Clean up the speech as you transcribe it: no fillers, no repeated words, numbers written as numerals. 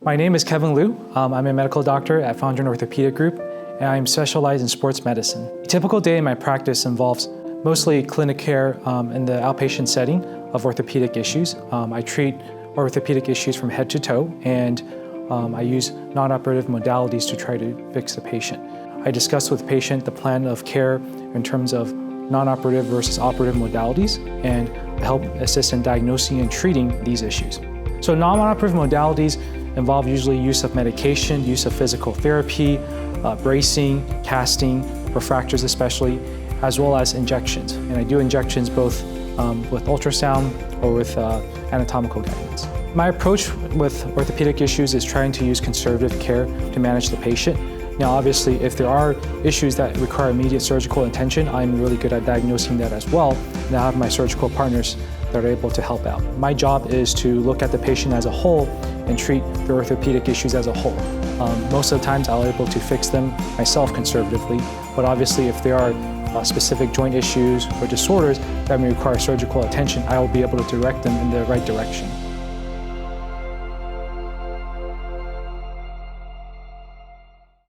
My name is Kevin Liu. I'm a medical doctor at Fondren Orthopedic Group, and I'm specialized in sports medicine. A typical day in my practice involves mostly clinic care in the outpatient setting of orthopedic issues. I treat orthopedic issues from head to toe, and I use non-operative modalities to try to fix the patient. I discuss with the patient the plan of care in terms of non-operative versus operative modalities, and help assist in diagnosing and treating these issues. So non-operative modalities involve usually use of medication, use of physical therapy, bracing, casting, for fractures especially, as well as injections. And I do injections both with ultrasound or with anatomical guidance. My approach with orthopedic issues is trying to use conservative care to manage the patient. Now obviously, if there are issues that require immediate surgical attention, I'm really good at diagnosing that as well, and I have my surgical partners that are able to help out. My job is to look at the patient as a whole and treat the orthopedic issues as a whole. Most of the times I'll be able to fix them myself conservatively, but obviously if there are specific joint issues or disorders that may require surgical attention, I will be able to direct them in the right direction.